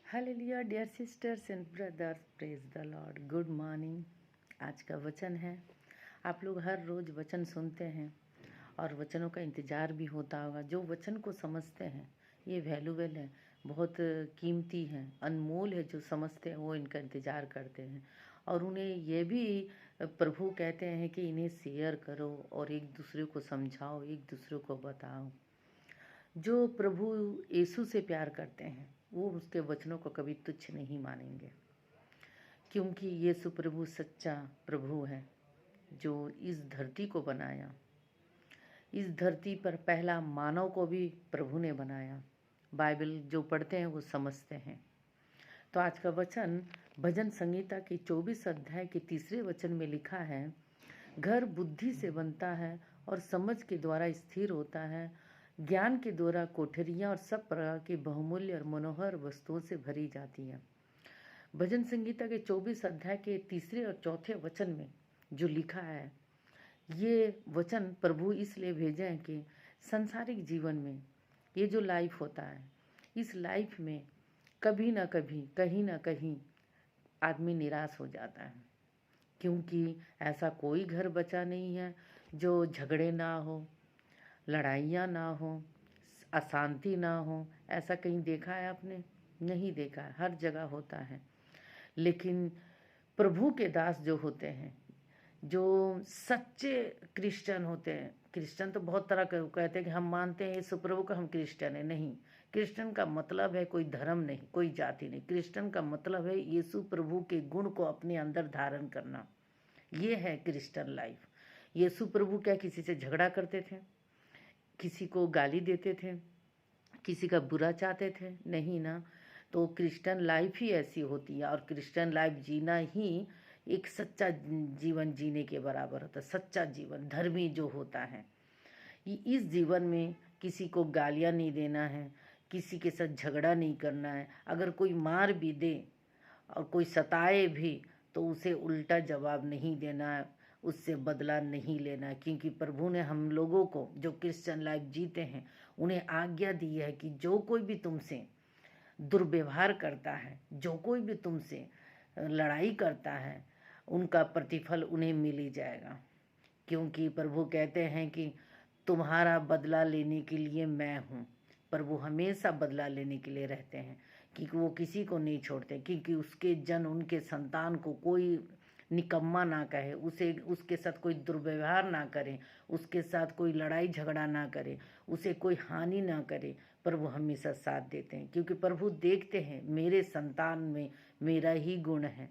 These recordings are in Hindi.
Hallelujah dear sisters and brothers, praise the lord. Good morning. आज का वचन है। आप लोग हर रोज़ वचन सुनते हैं और वचनों का इंतज़ार भी होता होगा। जो वचन को समझते हैं ये वैल्यूबल है, बहुत कीमती है, अनमोल है। जो समझते हैं वो इनका इंतज़ार करते हैं और उन्हें ये भी प्रभु कहते हैं कि इन्हें शेयर करो और एक दूसरे को समझाओ, एक दूसरे को बताओ। जो प्रभु यीशु से प्यार करते हैं वो उसके वचनों को कभी तुच्छ नहीं मानेंगे, क्योंकि यीशु प्रभु सच्चा प्रभु है जो इस धरती को बनाया। इस धरती पर पहला मानव को भी प्रभु ने बनाया। बाइबल जो पढ़ते हैं वो समझते हैं। तो आज का वचन भजन संहिता की 24 अध्याय के 3 वचन में लिखा है, घर बुद्धि से बनता है और समझ के द्वारा स्थिर होता है। ज्ञान के द्वारा कोठरियाँ और सब प्रकार की बहुमूल्य और मनोहर वस्तुओं से भरी जाती है। भजन संहिता के 24 अध्याय के 3 और 4 वचन में जो लिखा है, ये वचन प्रभु इसलिए भेजे हैं कि संसारिक जीवन में ये जो लाइफ होता है, इस लाइफ में कभी ना कभी कहीं ना कहीं आदमी निराश हो जाता है, क्योंकि ऐसा कोई घर बचा नहीं है जो झगड़े ना हो, लड़ाइयाँ ना हो, अशांति ना हो। ऐसा कहीं देखा है आपने? नहीं देखा है। हर जगह होता है। लेकिन प्रभु के दास जो होते हैं, जो सच्चे क्रिश्चियन होते हैं, क्रिश्चियन तो बहुत तरह के कहते हैं कि हम मानते हैं यीशु प्रभु का, हम क्रिश्चियन है। नहीं, क्रिश्चियन का मतलब है कोई धर्म नहीं, कोई जाति नहीं। क्रिश्चियन का मतलब है यीशु प्रभु के गुण को अपने अंदर धारण करना। ये है क्रिश्चियन लाइफ। यीशु प्रभु क्या किसी से झगड़ा करते थे? किसी को गाली देते थे? किसी का बुरा चाहते थे? नहीं ना। तो क्रिश्चियन लाइफ ही ऐसी होती है और क्रिश्चियन लाइफ जीना ही एक सच्चा जीवन जीने के बराबर होता है। सच्चा जीवन धर्मी जो होता है, इस जीवन में किसी को गालियाँ नहीं देना है, किसी के साथ झगड़ा नहीं करना है। अगर कोई मार भी दे और कोई सताए भी तो उसे उल्टा जवाब नहीं देना है, उससे बदला नहीं लेना है। क्योंकि प्रभु ने हम लोगों को जो क्रिश्चियन लाइफ जीते हैं उन्हें आज्ञा दी है कि जो कोई भी तुमसे दुर्व्यवहार करता है, जो कोई भी तुमसे लड़ाई करता है, उनका प्रतिफल उन्हें मिल ही जाएगा। क्योंकि प्रभु कहते हैं कि तुम्हारा बदला लेने के लिए मैं हूँ। प्रभु हमेशा बदला लेने के लिए रहते हैं, क्योंकि वो किसी को नहीं छोड़ते। क्योंकि उसके जन, उनके संतान को कोई निकम्मा ना कहे, उसे उसके साथ कोई दुर्व्यवहार ना करे, उसके साथ कोई लड़ाई झगड़ा ना करे, उसे कोई हानि ना करे। प्रभु हमेशा साथ देते हैं, क्योंकि प्रभु देखते हैं मेरे संतान में मेरा ही गुण है।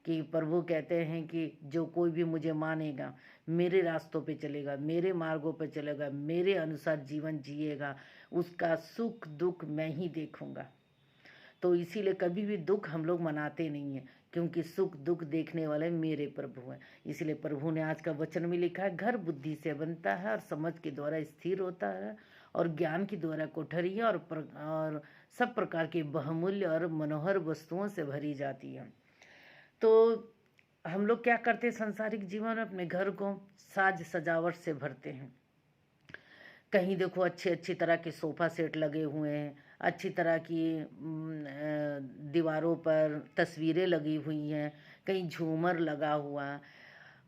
कि प्रभु कहते हैं कि जो कोई भी मुझे मानेगा, मेरे रास्तों पे चलेगा, मेरे मार्गों पे चलेगा, मेरे अनुसार जीवन जिएगा, उसका सुख दुख मैं ही देखूंगा। तो इसीलिए कभी भी दुख हम लोग मनाते नहीं हैं, क्योंकि सुख दुख देखने वाले मेरे प्रभु हैं। इसलिए प्रभु ने आज का वचन में लिखा है, घर बुद्धि से बनता है और समझ के द्वारा स्थिर होता है और ज्ञान के द्वारा कोठरियाँ और सब प्रकार की बहुमूल्य और मनोहर वस्तुओं से भरी जाती है। तो हम लोग क्या करते हैं संसारिक जीवन में? अपने घर को साज सजावट से भरते हैं। कहीं देखो अच्छी अच्छी तरह के सोफ़ा सेट लगे हुए हैं, अच्छी तरह की दीवारों पर तस्वीरें लगी हुई हैं, कहीं झूमर लगा हुआ।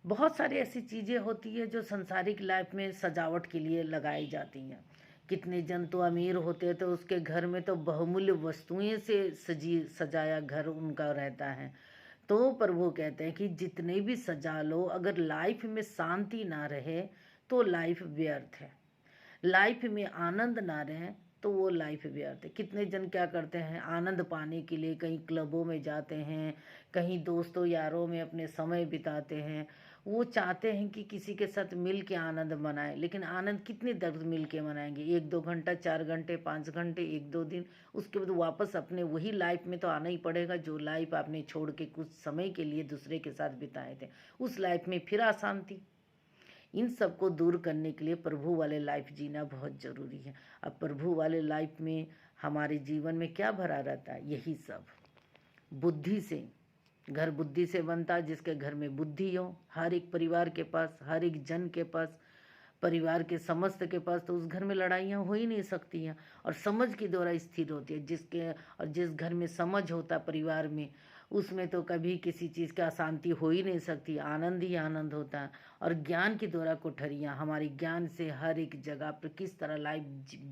बहुत सारी ऐसी चीज़ें होती है जो संसारिक लाइफ में सजावट के लिए लगाई जाती हैं। कितने जन तो अमीर होते हैं तो उसके घर में तो बहुमूल्य वस्तुएं से सजाया घर उनका रहता है। तो प्रभु कहते हैं कि जितने भी सजा लो, अगर लाइफ में शांति ना रहे तो लाइफ व्यर्थ है। लाइफ में आनंद ना रहे तो वो लाइफ व्यर्थ है। कितने जन क्या करते हैं, आनंद पाने के लिए कहीं क्लबों में जाते हैं, कहीं दोस्तों यारों में अपने समय बिताते हैं। वो चाहते हैं कि किसी के साथ मिल के आनंद मनाएं, लेकिन आनंद कितनी देर मिल के मनाएंगे? 1-2 घंटा, 4 घंटे, 5 घंटे, 1-2 दिन। उसके बाद वापस अपने वही लाइफ में तो आना ही पड़ेगा जो लाइफ आपने छोड़ के कुछ समय के लिए दूसरे के साथ बिताए थे। उस लाइफ में फिर अशांति। इन सब को दूर करने के लिए प्रभु वाले लाइफ जीना बहुत ज़रूरी है। अब प्रभु वाले लाइफ में हमारे जीवन में क्या भरा रहता है? यही सब बुद्धि से। घर बुद्धि से बनता है। जिसके घर में बुद्धि हो, हर एक परिवार के पास, हर एक जन के पास परिवार के समस्त के पास, तो उस घर में लड़ाइयाँ हो ही नहीं सकती हैं। और समझ के द्वारा स्थिर होती है। जिस घर में समझ होता है परिवार में, उसमें तो कभी किसी चीज़ की अशांति हो ही नहीं सकती, आनंद ही आनंद होता है। और ज्ञान के द्वारा कोठरियाँ, हमारी ज्ञान से हर एक जगह पर किस तरह लाइफ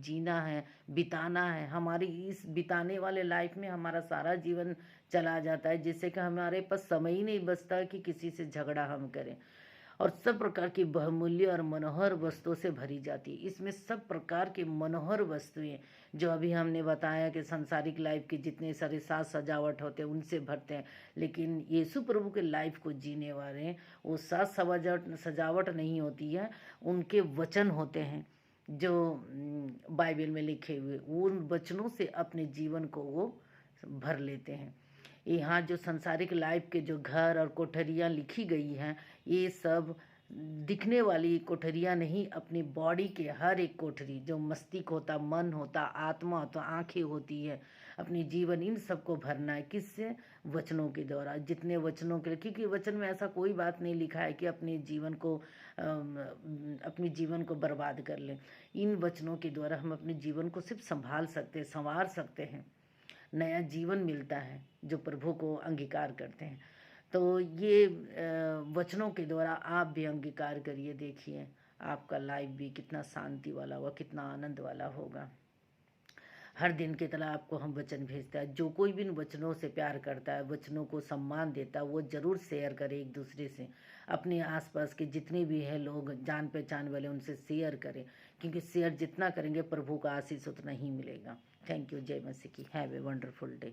जीना है, बिताना है, हमारी इस बिताने वाले लाइफ में हमारा सारा जीवन चला जाता है, जिससे कि हमारे पास समय ही नहीं बचता कि किसी से झगड़ा हम करें। और सब प्रकार की बहुमूल्य और मनोहर वस्तुओं से भरी जाती है। इसमें सब प्रकार की मनोहर वस्तुएं, जो अभी हमने बताया कि सांसारिक लाइफ के जितने सारे साज सजावट होते हैं उनसे भरते हैं, लेकिन यीशु प्रभु के लाइफ को जीने वाले हैं, वो साज सजावट नहीं होती है, उनके वचन होते हैं जो बाइबल में लिखे हुए, उन वचनों से अपने जीवन को वो भर लेते हैं। यहाँ जो संसारिक लाइफ के जो घर और कोठरियाँ लिखी गई हैं, ये सब दिखने वाली कोठरियाँ नहीं, अपनी बॉडी के हर एक कोठरी, जो मस्तिष्क होता, मन होता, आत्मा होता, आँखें होती है, अपनी जीवन इन सबको भरना है। किससे? वचनों के द्वारा। जितने वचनों के, क्योंकि वचन में ऐसा कोई बात नहीं लिखा है कि अपने जीवन को बर्बाद कर लें। इन वचनों के द्वारा हम अपने जीवन को सिर्फ संभाल सकते हैं, संवार सकते हैं, नया जीवन मिलता है जो प्रभु को अंगीकार करते हैं। तो ये वचनों के द्वारा आप भी अंगीकार करिए, देखिए आपका लाइफ भी कितना शांति वाला होगा, कितना आनंद वाला होगा। हर दिन की तरह आपको हम वचन भेजता है। जो कोई भी इन वचनों से प्यार करता है, वचनों को सम्मान देता है, वो ज़रूर शेयर करे एक दूसरे से। अपने आसपास के जितने भी हैं लोग जान पहचान वाले, उनसे शेयर करें, क्योंकि शेयर जितना करेंगे प्रभु का आशीष उतना ही मिलेगा। Thank you. जय मसीह की। Have a wonderful day.